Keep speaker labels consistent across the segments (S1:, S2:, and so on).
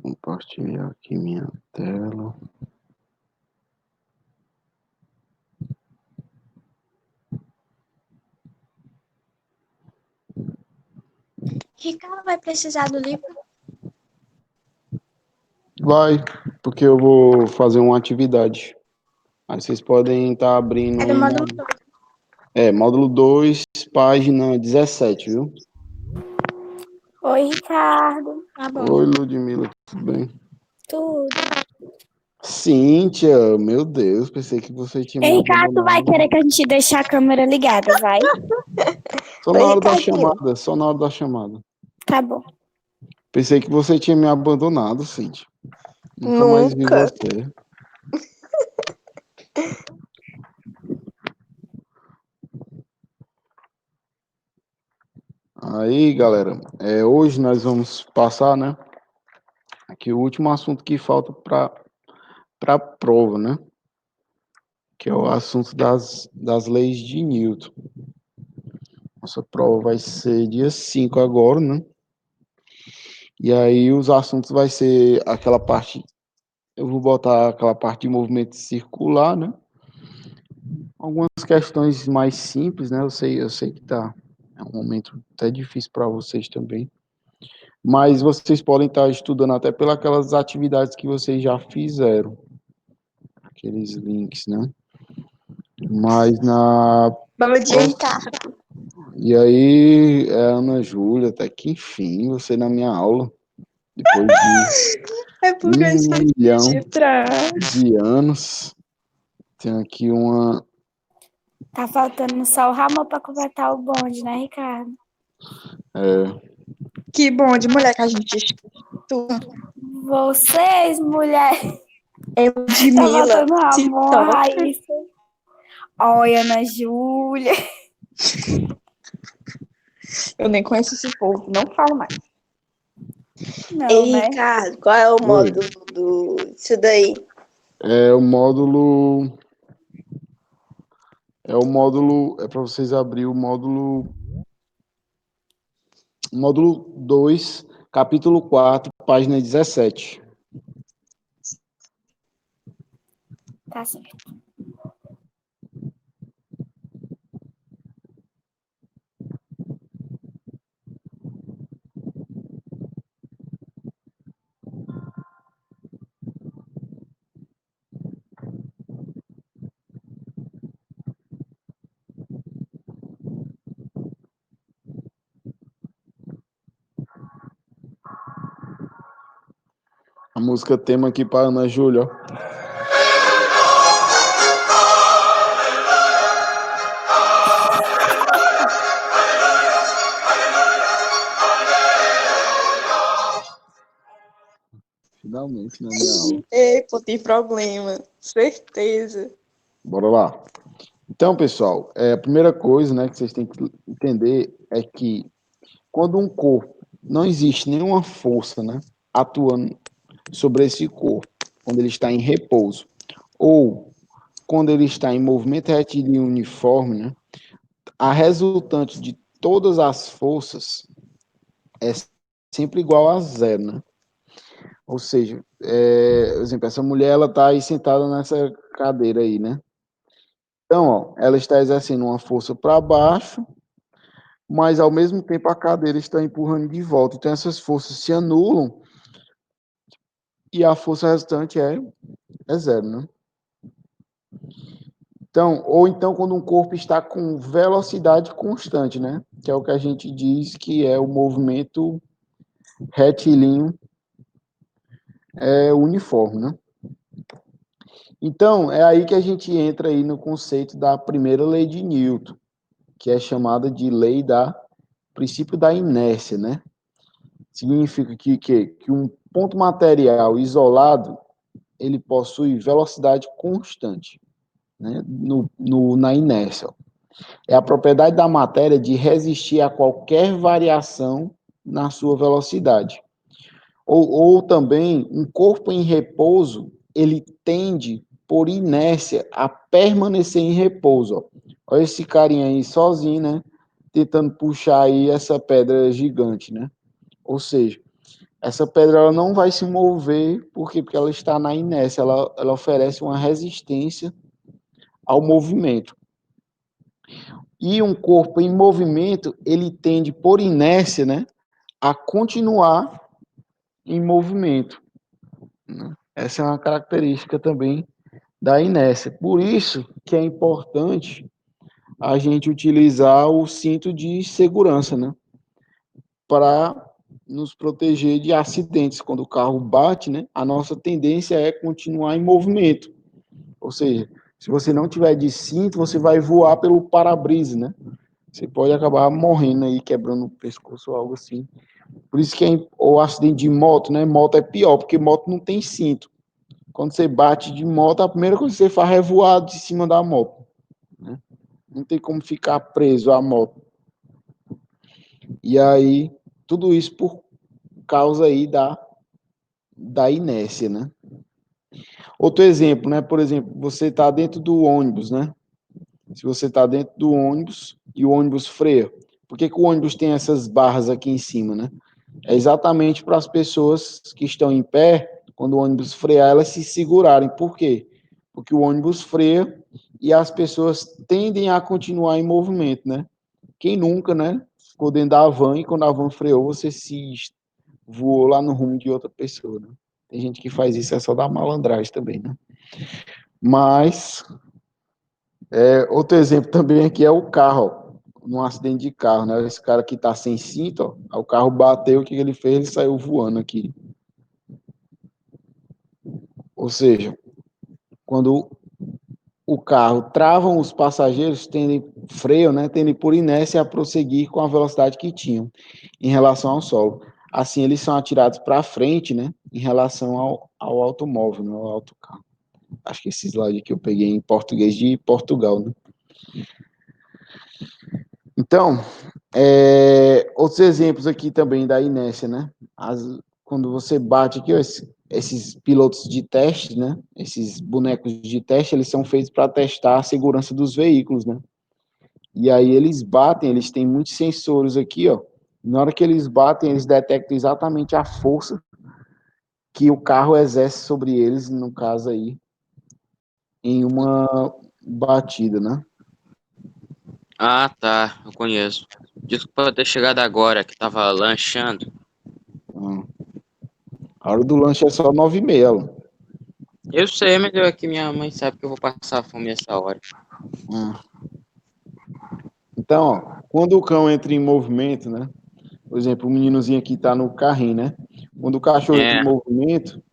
S1: Compartilhar aqui minha tela.
S2: Ricardo vai precisar do livro?
S1: Vai, porque eu vou fazer uma atividade. Aí vocês podem estar abrindo
S2: É do
S1: aí
S2: módulo 2.
S1: módulo 2, página 17, viu?
S2: Oi, Ricardo. Tá bom.
S1: Oi, Ludmila, tudo bem?
S2: Tudo.
S1: Cíntia, meu Deus, pensei que você tinha me
S2: Ei, Ricardo, tu vai
S1: abandonado.
S2: querer que a gente deixe a câmera ligada, vai?
S1: Só
S3: Oi,
S1: na hora da
S3: Ricardinho.
S1: chamada, só na hora da chamada.
S2: Tá bom.
S1: Pensei que você tinha me abandonado, Cíntia. Nunca mais vi
S3: Nunca.
S1: você. Aí, galera, hoje nós vamos passar, né? Aqui o último assunto que falta para a prova, né? Que é o assunto das leis de Newton. Nossa prova vai ser dia 5 agora, né? E aí os assuntos vai ser aquela parte, eu vou botar aquela parte de movimento circular, né? Algumas questões mais simples, né? Eu sei que é um momento até difícil para vocês também. Mas vocês podem estar estudando até pelas atividades que vocês já fizeram, aqueles links, né? Mas na
S3: Bom dia,
S1: próxima.
S3: Ricardo.
S1: E aí, Ana Júlia, até que enfim, você na minha aula, depois de
S3: É porque eu
S1: 1 milhão
S3: esqueci de entrar.
S1: de anos, tem aqui uma.
S2: Tá faltando só o Ramon pra completar o bonde, né, Ricardo?
S1: É,
S3: Que bom de mulher que a gente estuda.
S2: Vocês, mulheres,
S3: Eu de
S2: tá
S3: Mila
S2: faltando o
S3: se
S2: Ramon, a
S3: toca.
S2: Raíssa. Oi, Ana Júlia.
S3: Eu nem conheço esse povo, não falo mais.
S2: Não,
S3: Ei,
S2: né?
S3: Ricardo, qual é o
S1: oi.
S3: módulo disso daí?
S1: É o módulo. É para vocês abrir o módulo. Módulo 2, capítulo 4, página 17.
S2: Tá certo.
S1: A música tema aqui para Ana Júlia, ó. Finalmente na minha aula.
S3: Ei, pô, tem problema. Certeza.
S1: Bora lá. Então, pessoal, a primeira coisa, né, que vocês têm que entender é que quando um corpo não existe nenhuma força, né, atuando sobre esse corpo, quando ele está em repouso, ou quando ele está em movimento retilíneo uniforme, né, a resultante de todas as forças é sempre igual a zero, né? Ou seja, por exemplo, essa mulher ela está aí sentada nessa cadeira aí, né? Então, ó, ela está exercendo uma força para baixo, mas ao mesmo tempo a cadeira está empurrando de volta. Então essas forças se anulam e a força resultante é zero, né? Então, ou então quando um corpo está com velocidade constante, né? Que é o que a gente diz que é o movimento retilíneo uniforme, né? Então, é aí que a gente entra aí no conceito da primeira lei de Newton, que é chamada de lei da princípio da inércia, né? Significa que um ponto material isolado ele possui velocidade constante, né? Na inércia. É a propriedade da matéria de resistir a qualquer variação na sua velocidade. Ou também, um corpo em repouso, ele tende, por inércia, a permanecer em repouso. Ó. Olha esse carinha aí sozinho, né? Tentando puxar aí essa pedra gigante, né? Ou seja, essa pedra ela não vai se mover, por quê? Porque ela está na inércia, ela oferece uma resistência ao movimento. E um corpo em movimento, ele tende, por inércia, né, a continuar em movimento. Essa é uma característica também da inércia. Por isso que é importante a gente utilizar o cinto de segurança, né, para nos proteger de acidentes. Quando o carro bate, né, a nossa tendência é continuar em movimento. Ou seja, se você não tiver de cinto, você vai voar pelo para-brisa, né? Você pode acabar morrendo aí, quebrando o pescoço ou algo assim. Por isso que o acidente de moto, né? Moto é pior, porque moto não tem cinto. Quando você bate de moto, a primeira coisa que você faz é voar de cima da moto, né? Não tem como ficar preso à moto. E aí, tudo isso por causa aí da inércia, né? Outro exemplo, né? Por exemplo, você está dentro do ônibus, né? Se você está dentro do ônibus e o ônibus freia, por que o ônibus tem essas barras aqui em cima, né? É exatamente para as pessoas que estão em pé, quando o ônibus frear, elas se segurarem. Por quê? Porque o ônibus freia e as pessoas tendem a continuar em movimento, né? Quem nunca, né? Ficou dentro da van e quando a van freou, você se voou lá no rumo de outra pessoa, né? Tem gente que faz isso, é só da malandragem também, né? Mas, outro exemplo também aqui é o carro, ó, num acidente de carro, né? Esse cara que tá sem cinto, ó, o carro bateu, o que ele fez? Ele saiu voando aqui. Ou seja, quando o carro travam os passageiros, freiam, né? Tendem por inércia a prosseguir com a velocidade que tinham em relação ao solo. Assim, eles são atirados para frente, né? Em relação ao automóvel, né, ao autocarro. Acho que esse slide que eu peguei em português de Portugal, né? Então, outros exemplos aqui também da inércia, né? Quando você bate aqui, ó, esses pilotos de teste, né? Esses bonecos de teste, eles são feitos para testar a segurança dos veículos, né? E aí eles batem, eles têm muitos sensores aqui, ó. Na hora que eles batem, eles detectam exatamente a força que o carro exerce sobre eles, no caso aí, em uma batida, né?
S4: Ah, tá. Eu conheço. Desculpa ter chegado agora, que tava lanchando.
S1: A hora do lanche é só 9h30, ó.
S4: Eu sei, mas eu aqui minha mãe sabe que eu vou passar fome essa hora.
S1: Então, ó, quando o cão entra em movimento, né? Por exemplo, o meninozinho aqui tá no carrinho, né? Quando o cachorro entra em
S4: É,
S1: movimento,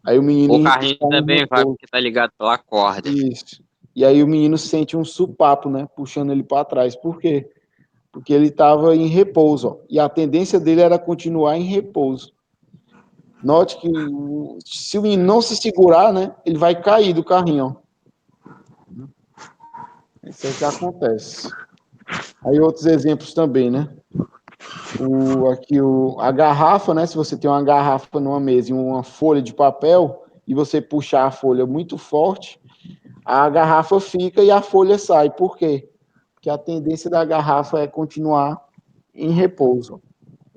S1: aí o
S4: o
S1: menino
S4: carrinho
S1: está em
S4: também vai
S1: repouso.
S4: porque tá ligado pela corda.
S1: Isso. E aí o menino sente um supapo, né? Puxando ele para trás. Por quê? Porque ele estava em repouso, ó. E a tendência dele era continuar em repouso. Note que se o menino não se segurar, né? Ele vai cair do carrinho, ó. Isso é o que acontece. Aí outros exemplos também, né? A garrafa, né? Se você tem uma garrafa numa mesa e uma folha de papel e você puxar a folha muito forte, a garrafa fica e a folha sai. Por quê? Porque a tendência da garrafa é continuar em repouso.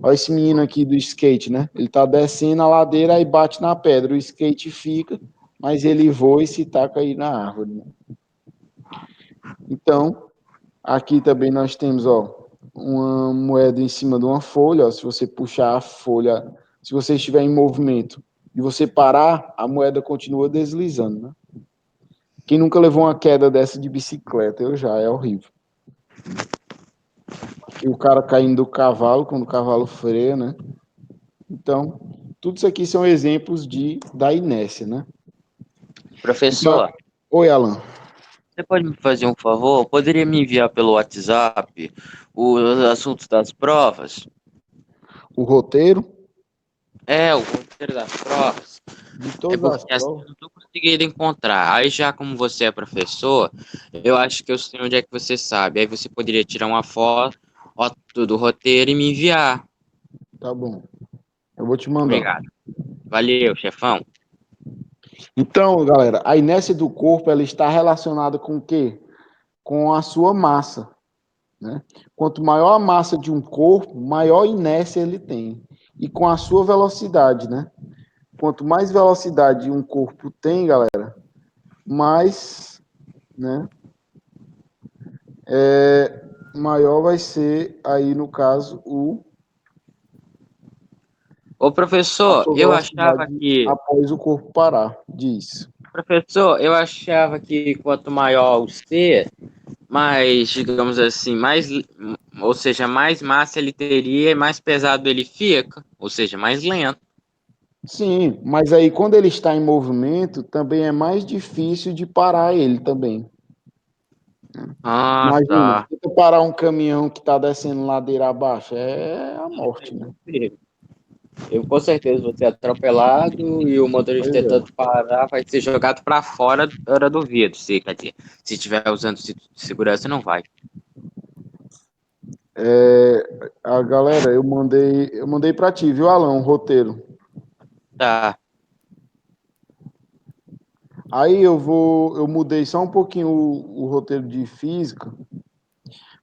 S1: Olha esse menino aqui do skate, né? Ele tá descendo a ladeira e bate na pedra. O skate fica, mas ele voa e se taca aí na árvore, né? Então, aqui também nós temos, ó, uma moeda em cima de uma folha, ó, se você puxar a folha, se você estiver em movimento e você parar, a moeda continua deslizando, né? Quem nunca levou uma queda dessa de bicicleta? Eu já, é horrível. E o cara caindo do cavalo, quando o cavalo freia, né? Então, tudo isso aqui são exemplos da inércia, né? Então,
S4: Professor,
S1: oi, Alan.
S4: você pode me fazer um favor? Poderia me enviar pelo WhatsApp os assuntos das provas?
S1: O roteiro
S4: É, o roteiro das provas.
S1: de
S4: É
S1: todas as
S4: porque assim
S1: provas.
S4: eu não tô conseguindo encontrar. Aí já como você é professor, eu acho que eu sei onde é que você sabe. Aí você poderia tirar uma foto do roteiro e me enviar.
S1: Tá bom. Eu vou te mandar.
S4: Obrigado. Valeu, chefão.
S1: Então, galera, a inércia do corpo ela está relacionada com o quê? Com a sua massa, né? Quanto maior a massa de um corpo, maior inércia ele tem. e com a sua velocidade, né? Quanto mais velocidade um corpo tem, galera, mais, né, maior vai ser aí, no caso,
S4: Ô,
S1: a
S4: professor,
S1: sua
S4: eu achava
S1: velocidade
S4: que.
S1: após o corpo parar. Diz.
S4: Professor, eu achava que quanto maior o C, mais, digamos assim, ou seja, mais massa ele teria e mais pesado ele fica, ou seja, mais lento.
S1: Sim, mas aí quando ele está em movimento, também é mais difícil de parar ele também.
S4: Ah,
S1: Imagina,
S4: tá.
S1: tenta parar um caminhão que está descendo ladeira abaixo, é a morte, né?
S4: Eu com certeza vou ser atropelado e o motorista
S1: Pois é.
S4: tentando parar vai ser jogado para fora do vidro, se, quer dizer, se tiver usando cinto de segurança não vai.
S1: A galera, eu mandei para ti, viu, Alan, o roteiro.
S4: Tá.
S1: Aí eu mudei só um pouquinho o roteiro de física,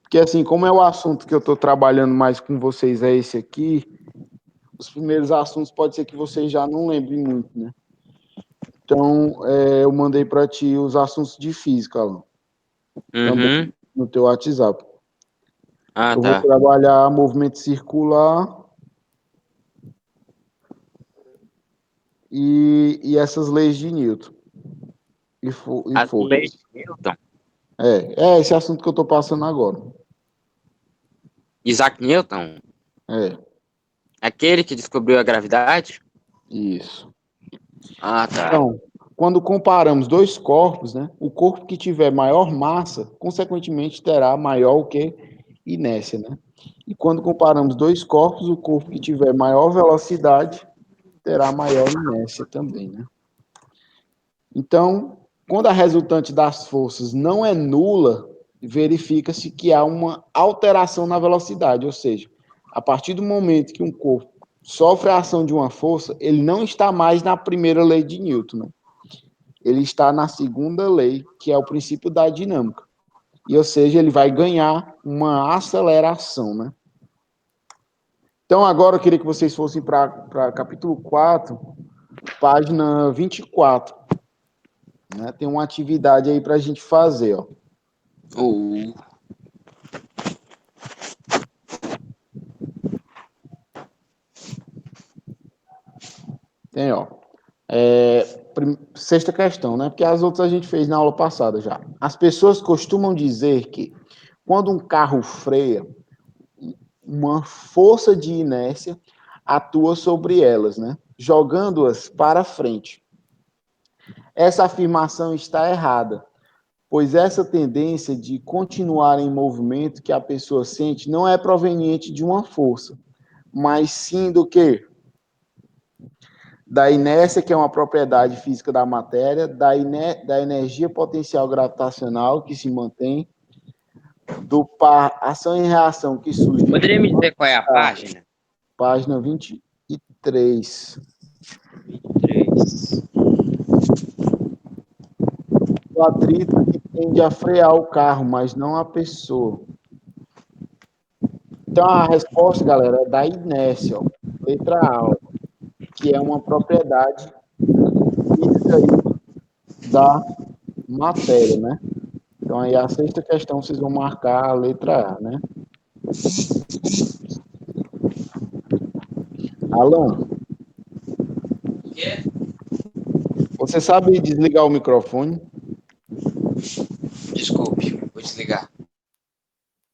S1: porque assim, como é o assunto que eu estou trabalhando mais com vocês é esse aqui, os primeiros assuntos pode ser que vocês já não lembrem muito, né? Então, eu mandei para ti os assuntos de física, Alan, também
S4: Uhum.
S1: no teu WhatsApp.
S4: Ah,
S1: Eu vou
S4: tá.
S1: trabalhar movimento circular e essas leis de Newton e
S4: As leis
S1: forças.
S4: de Newton.
S1: É esse assunto que eu estou passando agora.
S4: Isaac Newton,
S1: É,
S4: aquele que descobriu a gravidade?
S1: isso.
S4: Ah, tá.
S1: Então, quando comparamos dois corpos, né, o corpo que tiver maior massa, consequentemente terá maior o que? Inércia, né? E quando comparamos dois corpos, o corpo que tiver maior velocidade terá maior inércia também, né? Então, quando a resultante das forças não é nula, verifica-se que há uma alteração na velocidade, ou seja, a partir do momento que um corpo sofre a ação de uma força, ele não está mais na primeira lei de Newton, né? Ele está na segunda lei, que é o princípio da dinâmica. E, ou seja, ele vai ganhar uma aceleração, né? Então, agora eu queria que vocês fossem para capítulo 4, página 24. Né? Tem uma atividade aí para a gente fazer, ó.
S4: Uh,
S1: Tem, ó. Sexta questão, né? Porque as outras a gente fez na aula passada já. As pessoas costumam dizer que quando um carro freia, uma força de inércia atua sobre elas, né? Jogando-as para frente. Essa afirmação está errada, pois essa tendência de continuar em movimento que a pessoa sente não é proveniente de uma força, mas sim do quê? Da inércia, que é uma propriedade física da matéria, da energia potencial gravitacional que se mantém, do par ação e reação que surge
S4: Poderia me dizer qual é a
S1: da
S4: página?
S1: página 23.
S4: 23.
S1: O atrito que tende a frear o carro, mas não a pessoa. Então, a resposta, galera, é da inércia, ó. Letra A, ó, que é uma propriedade física aí da matéria, né? Então, aí a sexta questão, vocês vão marcar a letra A, né? Alan,
S4: O quê?
S1: você sabe desligar o microfone?
S4: Desculpe, vou desligar.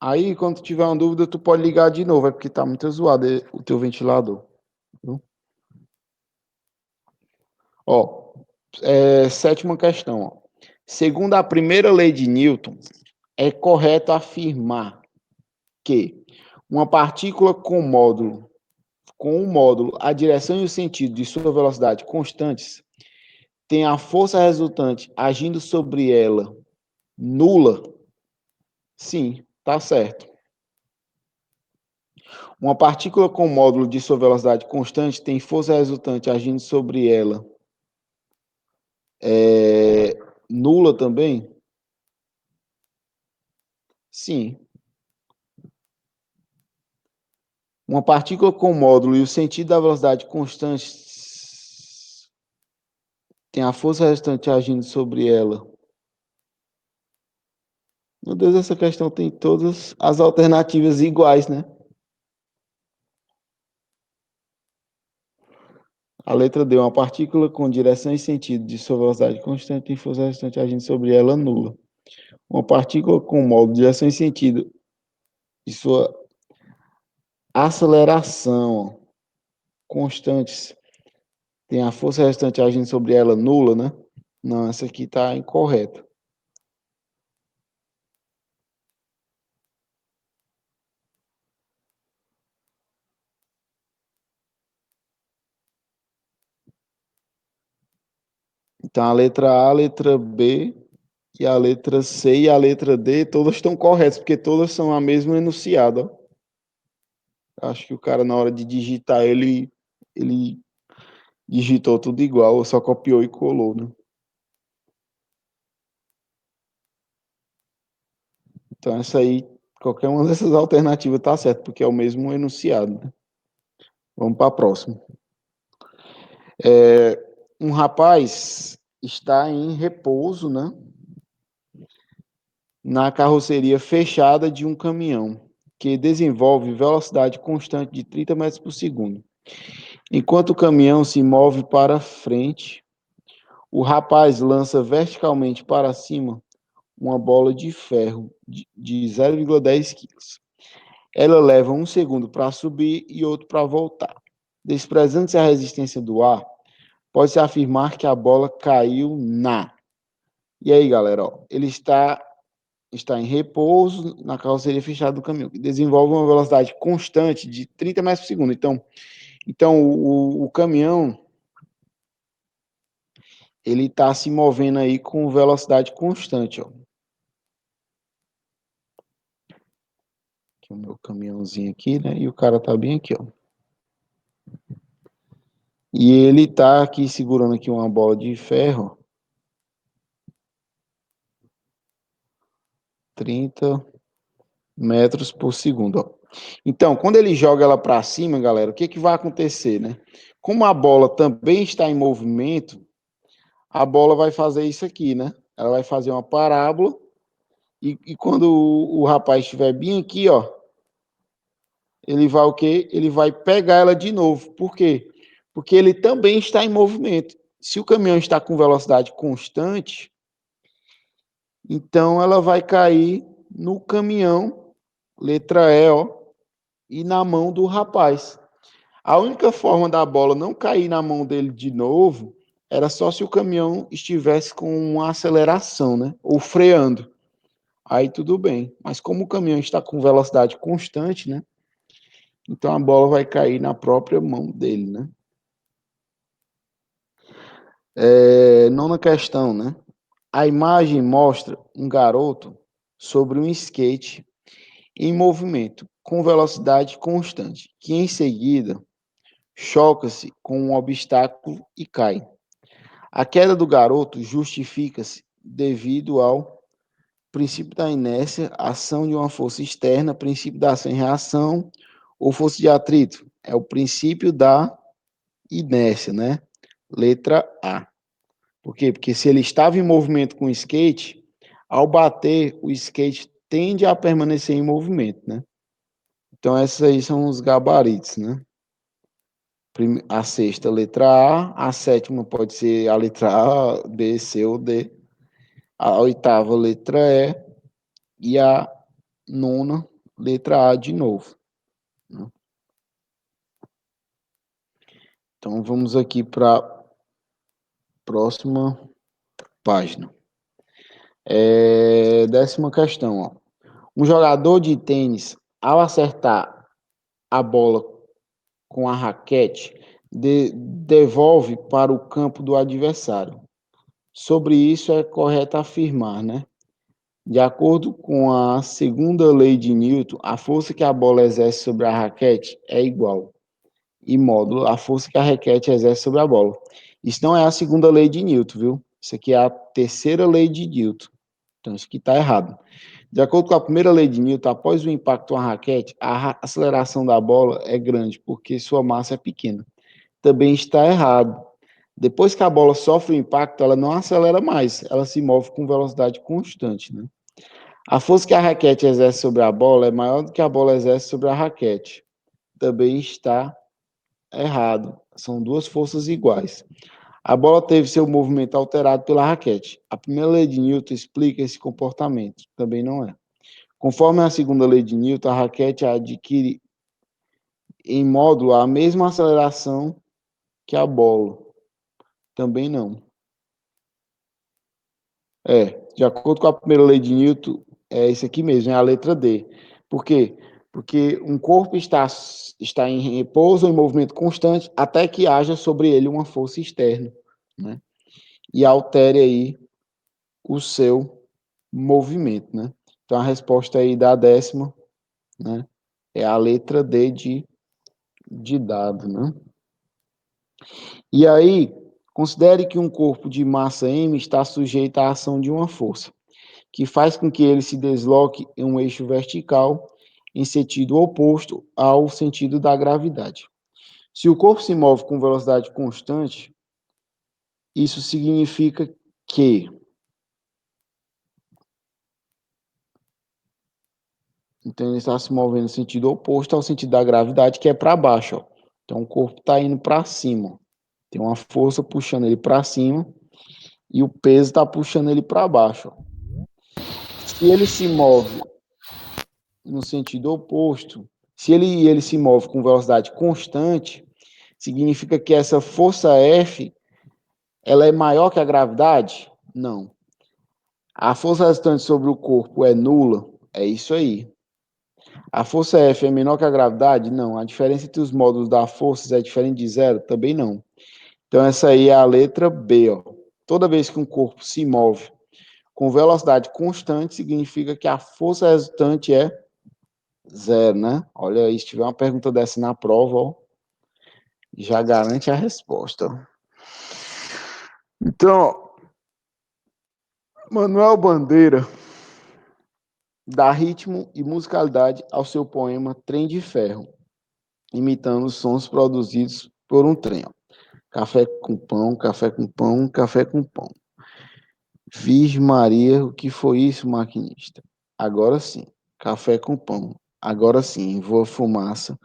S1: Aí, quando tiver uma dúvida, tu pode ligar de novo, é porque tá muito zoado o teu ventilador. Viu? Ó, sétima questão. Ó. Segundo a primeira lei de Newton, é correto afirmar que uma partícula com um módulo, a direção e o sentido de sua velocidade constantes, tem a força resultante agindo sobre ela nula? Sim, tá certo. Uma partícula com módulo de sua velocidade constante tem força resultante agindo sobre ela nula também? Sim. Uma partícula com módulo e o sentido da velocidade constantes tem a força restante agindo sobre ela. Meu Deus, essa questão tem todas as alternativas iguais, né? A letra D, uma partícula com direção e sentido de sua velocidade constante tem força restante agindo sobre ela nula. Uma partícula com módulo de direção e sentido de sua aceleração constantes tem a força restante agindo sobre ela nula, né? Não, essa aqui está incorreta. Então, a letra A, a letra B, e a letra C e a letra D, todas estão corretas, porque todas são a mesma enunciado. Ó. Acho que o cara, na hora de digitar, ele digitou tudo igual, só copiou e colou, né? Então, essa aí, qualquer uma dessas alternativas tá certo, porque é o mesmo enunciado. Né? Vamos para a próxima. Um rapaz está em repouso, né? Na carroceria fechada de um caminhão, que desenvolve velocidade constante de 30 metros por segundo. Enquanto o caminhão se move para frente, o rapaz lança verticalmente para cima uma bola de ferro de 0,10 quilos. Ela leva um segundo para subir e outro para voltar. Desprezando-se a resistência do ar, pode-se afirmar que a bola caiu na. E aí, galera, ó, ele está em repouso na carroceria fechada do caminhão, que desenvolve uma velocidade constante de 30 metros por segundo. Então o caminhão ele está se movendo aí com velocidade constante, ó. Aqui o meu caminhãozinho aqui, né? E o cara tá bem aqui, ó. E ele tá aqui segurando aqui uma bola de ferro. 30 metros por segundo, ó. Então, quando ele joga ela para cima, galera, o que que vai acontecer, né? Como a bola também está em movimento, a bola vai fazer isso aqui, né? Ela vai fazer uma parábola e quando o rapaz estiver bem aqui, ó, ele vai o quê? Ele vai pegar ela de novo. Por quê? Porque ele também está em movimento. Se o caminhão está com velocidade constante, então ela vai cair no caminhão, letra E, ó, e na mão do rapaz. A única forma da bola não cair na mão dele de novo era só se o caminhão estivesse com uma aceleração, né? Ou freando. Aí tudo bem. Mas como o caminhão está com velocidade constante, né? Então a bola vai cair na própria mão dele, né? Nona questão, né? A imagem mostra um garoto sobre um skate em movimento, com velocidade constante, que em seguida choca-se com um obstáculo e cai. A queda do garoto justifica-se devido ao princípio da inércia, ação de uma força externa, princípio da ação e reação, ou força de atrito. É o princípio da inércia, né? Letra A. Por quê? Porque se ele estava em movimento com o skate, ao bater, o skate tende a permanecer em movimento, né? Então, esses aí são os gabaritos, né? A sexta, letra A. A sétima pode ser a letra A, B, C ou D. A oitava, letra E. E a nona, letra A de novo. Né? Então, vamos aqui para a próxima página. Décima questão, ó. Um jogador de tênis, ao acertar a bola com a raquete, devolve para o campo do adversário. Sobre isso é correto afirmar, né? De acordo com a segunda lei de Newton, a força que a bola exerce sobre a raquete é igual e módulo a força que a raquete exerce sobre a bola. Isso não é a segunda lei de Newton, viu? Isso aqui é a terceira lei de Newton. Então, isso aqui está errado. De acordo com a primeira lei de Newton, após o impacto com a raquete, a aceleração da bola é grande, porque sua massa é pequena. Também está errado. Depois que a bola sofre o impacto, ela não acelera mais, ela se move com velocidade constante, né? A força que a raquete exerce sobre a bola é maior do que a bola exerce sobre a raquete. Também está errado. São duas forças iguais. A bola teve seu movimento alterado pela raquete. A primeira lei de Newton explica esse comportamento. Também não é. Conforme a segunda lei de Newton, a raquete adquire em módulo a mesma aceleração que a bola. Também não. De acordo com a primeira lei de Newton, é isso aqui mesmo, é a letra D. Por quê? Porque um corpo está em repouso ou em movimento constante até que haja sobre ele uma força externa, né? E altere aí o seu movimento, né? Então a resposta aí da 10ª, né, é a letra D de dado, né? E aí, considere que um corpo de massa m está sujeito à ação de uma força, que faz com que ele se desloque em um eixo vertical em sentido oposto ao sentido da gravidade. Se o corpo se move com velocidade constante, isso significa que... Então, ele está se movendo no sentido oposto ao sentido da gravidade, que é para baixo, ó. Então, o corpo está indo para cima. Tem uma força puxando ele para cima e o peso está puxando ele para baixo, ó. Se ele se move no sentido oposto, se ele se move com velocidade constante, significa que essa força F, ela é maior que a gravidade? Não. A força resultante sobre o corpo é nula? É isso aí. A força F é menor que a gravidade? Não. A diferença entre os módulos da força é diferente de zero? Também não. Então, essa aí é a letra B, ó. Toda vez que um corpo se move com velocidade constante, significa que a força resultante é zero, né? Olha aí, se tiver uma pergunta dessa na prova, ó, já garante a resposta. Então, Manuel Bandeira dá ritmo e musicalidade ao seu poema Trem de Ferro, imitando os sons produzidos por um trem. Café com pão, café com pão, café com pão. Virgem Maria, o que foi isso, maquinista? Agora sim, café com pão. Agora sim, voa fumaça,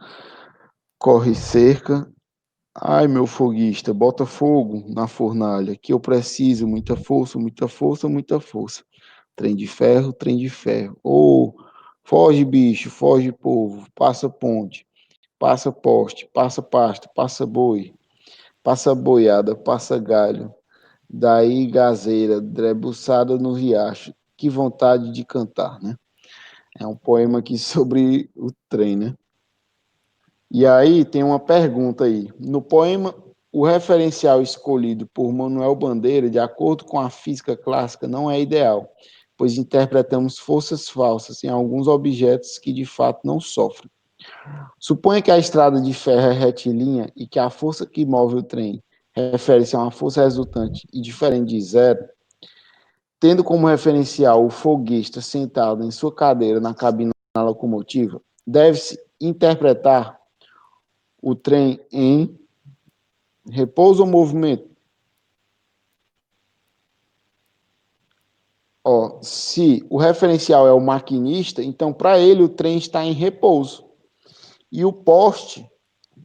S1: corre cerca. Ai, meu foguista, bota fogo na fornalha, que eu preciso, muita força, muita força, muita força. Trem de ferro, trem de ferro. Oh, foge, bicho, foge, povo, passa ponte, passa poste, passa pasto, passa boi, passa boiada, passa galho. Daí gazeira, drebuçada no riacho. Que vontade de cantar, né? É um poema aqui sobre o trem, né? E aí tem uma pergunta aí. No poema, o referencial escolhido por Manuel Bandeira, de acordo com a física clássica, não é ideal, pois interpretamos forças falsas em alguns objetos que de fato não sofrem. Suponha que a estrada de ferro é retilínea e que a força que move o trem refere-se a uma força resultante e diferente de zero, tendo como referencial o folguista sentado em sua cadeira na cabine da locomotiva, deve-se interpretar o trem em repouso ou movimento? Se o referencial é o maquinista, então para ele o trem está em repouso. E o poste,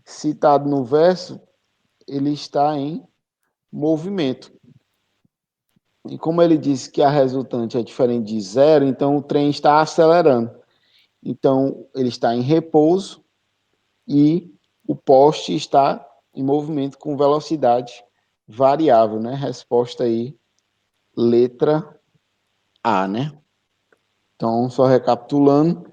S1: citado no verso, ele está em movimento. E como ele disse que a resultante é diferente de zero, então o trem está acelerando. Então ele está em repouso e o poste está em movimento com velocidade variável, né? Resposta aí, letra A, né? Então, só recapitulando,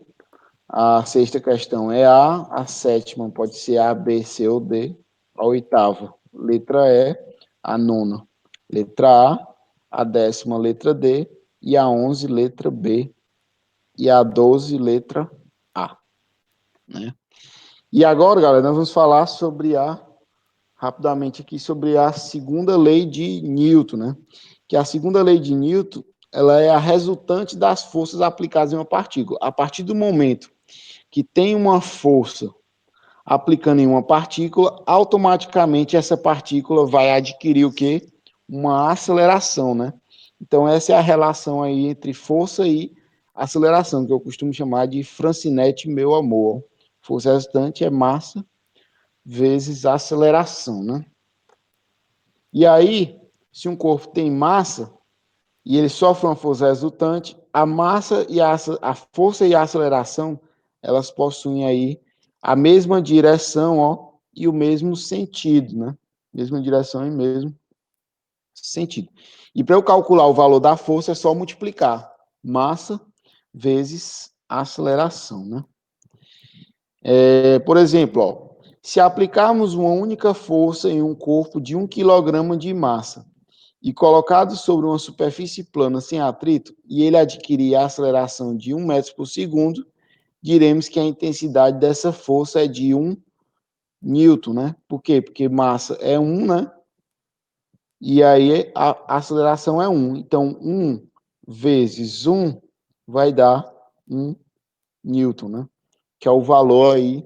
S1: a sexta questão é a sétima pode ser A, B, C ou D, a oitava, letra E, a nona, letra a 10ª, letra D, e a 11, letra B, e a 12, letra A, né? E agora, galera, nós vamos falar rapidamente aqui sobre a segunda lei de Newton, né? Que a segunda lei de Newton, ela é a resultante das forças aplicadas em uma partícula. A partir do momento que tem uma força aplicando em uma partícula, automaticamente essa partícula vai adquirir o quê? Uma aceleração, né? Então, essa é a relação aí entre força e aceleração, que eu costumo chamar de Francinete, meu amor. Força resultante é massa vezes aceleração, né? E aí, se um corpo tem massa e ele sofre uma força resultante, a massa e a força e a aceleração, elas possuem aí a mesma direção, ó, e o mesmo sentido, né? Mesma direção e mesmo sentido. E para eu calcular o valor da força é só multiplicar massa vezes aceleração, né? Por exemplo, ó, se aplicarmos uma única força em um corpo de 1 kg de massa e colocado sobre uma superfície plana sem atrito, e ele adquirir a aceleração de 1 metro por segundo, diremos que a intensidade dessa força é de 1 Newton, né? Por quê? Porque massa é 1, né? E aí a aceleração é 1. Então, 1 vezes 1 vai dar 1 Newton, né? Que é o valor aí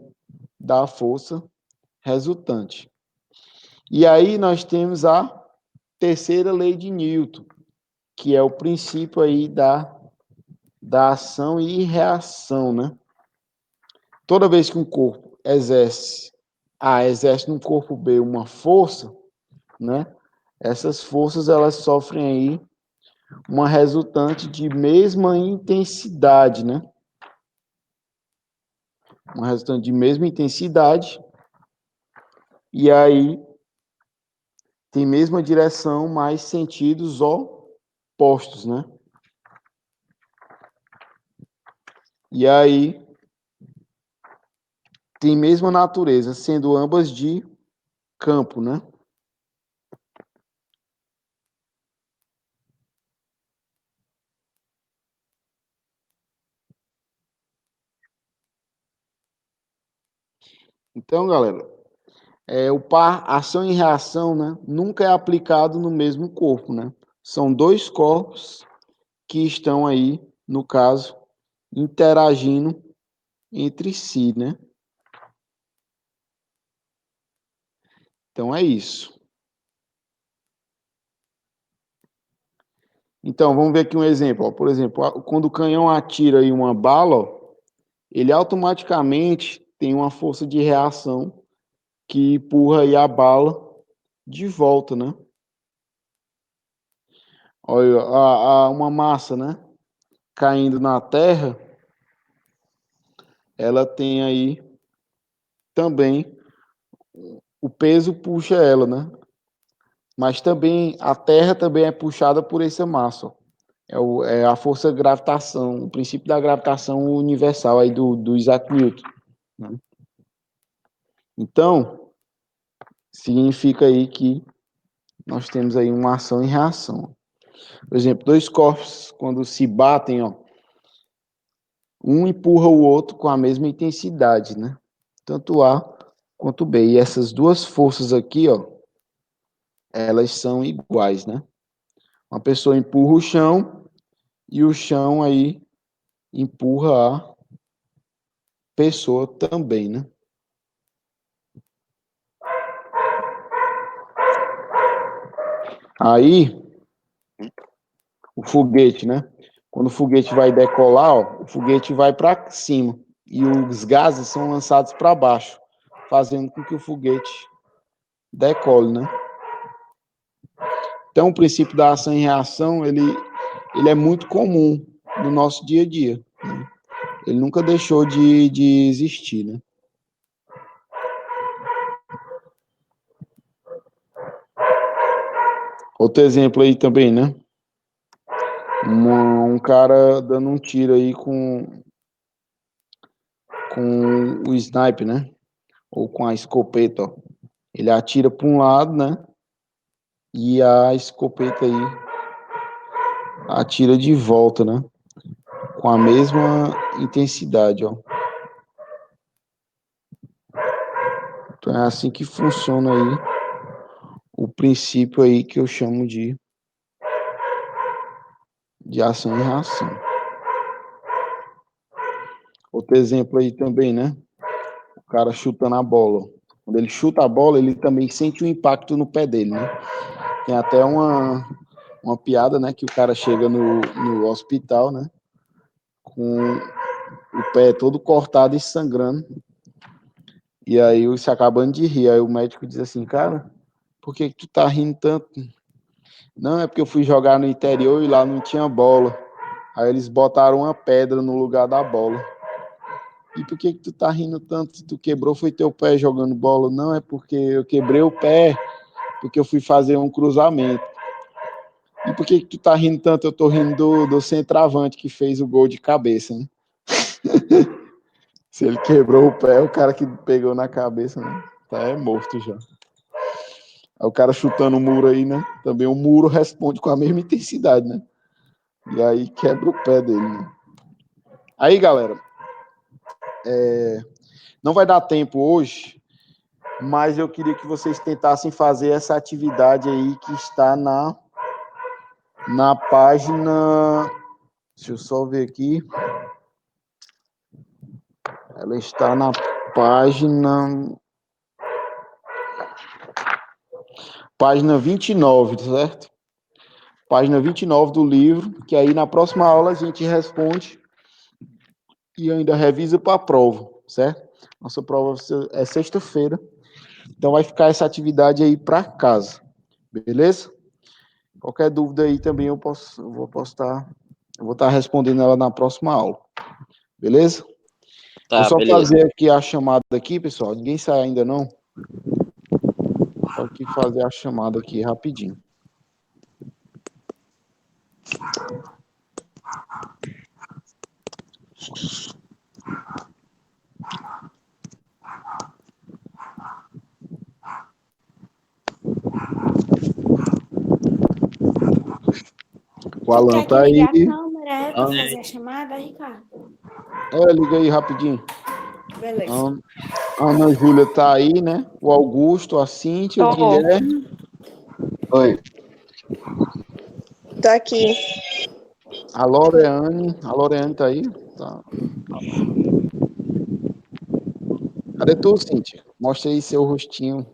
S1: da força resultante. E aí nós temos a terceira lei de Newton, que é o princípio aí da ação e reação, né? Toda vez que um corpo exerce no corpo B uma força, né? Essas forças elas sofrem aí uma resultante de mesma intensidade, né? Uma resultante de mesma intensidade, e aí tem mesma direção, mas sentidos opostos, né? E aí tem mesma natureza, sendo ambas de campo, né? Então, galera, o par ação e reação, né, nunca é aplicado no mesmo corpo, né? São dois corpos que estão aí, no caso, interagindo entre si, né? Então é isso. Então, vamos ver aqui um exemplo. Ó. Por exemplo, quando o canhão atira aí uma bala, ó, ele automaticamente tem uma força de reação que empurra aí a bala de volta, né? Olha, uma massa, né? Caindo na terra, ela tem aí também o peso puxa ela, né? Mas também a terra também é puxada por essa massa. Ó. É a força gravitação, o princípio da gravitação universal aí do Isaac Newton. Né? Então, significa aí que nós temos aí uma ação e reação. Por exemplo, dois corpos, quando se batem, ó, um empurra o outro com a mesma intensidade, né? Tanto A quanto B. E essas duas forças aqui, ó, elas são iguais, né? Uma pessoa empurra o chão e o chão aí empurra a pessoa também, né? Aí, o foguete, né? Quando o foguete vai decolar, ó, o foguete vai para cima e os gases são lançados para baixo, fazendo com que o foguete decole, né? Então, o princípio da ação e reação, ele é muito comum no nosso dia a dia. Né? Ele nunca deixou de existir, né? Outro exemplo aí também, né? Um cara dando um tiro aí com o sniper, né? Ou com a escopeta, ó. Ele atira para um lado, né? E a escopeta aí atira de volta, né? Com a mesma intensidade, ó. Então é assim que funciona aí o princípio aí que eu chamo de ação e reação. Outro exemplo aí também, né? O cara chutando a bola. Quando ele chuta a bola, ele também sente o impacto no pé dele, né? Tem até uma piada, né? Que o cara chega no hospital, né? Com o pé todo cortado e sangrando. E aí você acabando de rir. Aí o médico diz assim, cara, por que tu tá rindo tanto? Não, é porque eu fui jogar no interior e lá não tinha bola. Aí eles botaram uma pedra no lugar da bola. E por que tu tá rindo tanto? Tu quebrou, foi teu pé jogando bola? Não, é porque eu quebrei o pé, porque eu fui fazer um cruzamento. E por que tu tá rindo tanto? Eu tô rindo do centroavante que fez o gol de cabeça, né? Se ele quebrou o pé, o cara que pegou na cabeça, né? Tá morto já. Aí o cara chutando o muro aí, né? Também o muro responde com a mesma intensidade, né? E aí quebra o pé dele, né? Aí, galera, não vai dar tempo hoje, mas eu queria que vocês tentassem fazer essa atividade aí que está na página... Deixa eu só ver aqui. Ela está na página 29, certo? Página 29 do livro, que aí na próxima aula a gente responde e ainda revisa para a prova, certo? Nossa prova é sexta-feira, então vai ficar essa atividade aí para casa, beleza? Qualquer dúvida aí também eu vou estar respondendo ela na próxima aula, beleza? Vou
S4: Tá,
S1: só
S4: beleza.
S1: fazer aqui a chamada aqui, pessoal. Ninguém sai ainda não? Só que fazer a chamada aqui rapidinho. O Alan
S2: Quer que
S1: tá aí.
S2: ligue a câmera para fazer a chamada, Ricardo?
S1: Liga aí rapidinho.
S2: Beleza.
S1: A Ana Júlia tá aí, né? O Augusto, a Cíntia, o
S3: Tô.
S1: Guilherme. Oi.
S3: Tô aqui.
S1: A Loreane. A Loreane tá aí? Tá. Cadê tu, Cíntia? Mostra aí seu rostinho.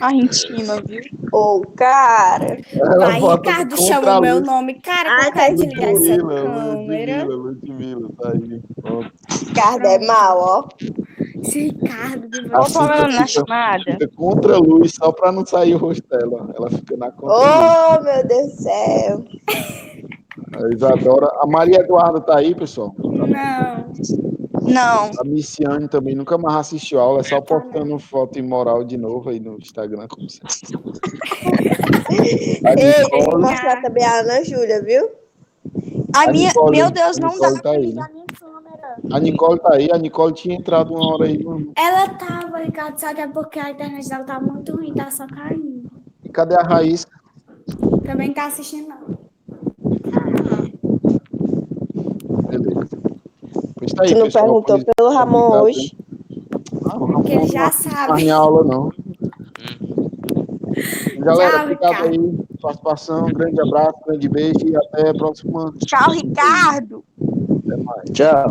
S3: Argentina, viu? Ô, cara.
S2: Vai,
S1: bota
S2: Ricardo,
S1: contra
S2: chama
S1: a
S2: o meu
S1: luz.
S2: nome. Cara, que
S3: Ai,
S2: eu quero
S3: tá
S2: desligar essa
S1: Ludmila,
S2: câmera.
S1: Ludmila, tá aí. Pronto.
S3: Ricardo é mal, ó.
S2: Esse Ricardo que
S1: A
S3: Qual o
S2: você...
S1: Cíntia
S3: problema na chamada?
S1: fica contra a luz só pra não sair o rosto dela. Ela fica na contra luz.
S3: Oh, meu Deus do céu.
S1: A Isadora. A Maria Eduarda tá aí, pessoal?
S2: Não.
S3: Não.
S1: A Missiane também nunca mais assistiu aula, é só
S2: Tá,
S1: postando foto imoral de novo aí no Instagram, como sempre.
S3: Ei, tem que
S1: Nicole,
S3: mostrar também a Ana Júlia, viu? A minha.
S1: Nicole,
S3: Meu Deus,
S1: a
S3: não dá
S1: Nicole tá
S3: pra
S1: aí,
S3: ligar
S1: né?
S3: minha câmera.
S1: A Nicole tá aí, a Nicole tinha entrado uma hora aí, mano.
S2: Ela tava, Ricardo, só que é porque a internet dela tá muito ruim, tá só caindo.
S1: E cadê a Raíssa?
S2: Também tá assistindo, não.
S1: Beleza. Pois tá aí,
S3: Tu não
S1: pessoal.
S3: perguntou
S1: Pois,
S3: pelo Ramon
S1: obrigado,
S3: hoje?
S1: hein? Ah, o Ramon
S2: Porque ele
S1: não
S2: já
S1: assiste
S2: sabe.
S1: mais minha aula, não. Galera,
S2: Tchau,
S1: obrigado
S2: Ricardo.
S1: aí. Participação, grande abraço, grande beijo e até a próxima.
S3: Tchau, Ricardo.
S1: Até mais.
S5: Tchau.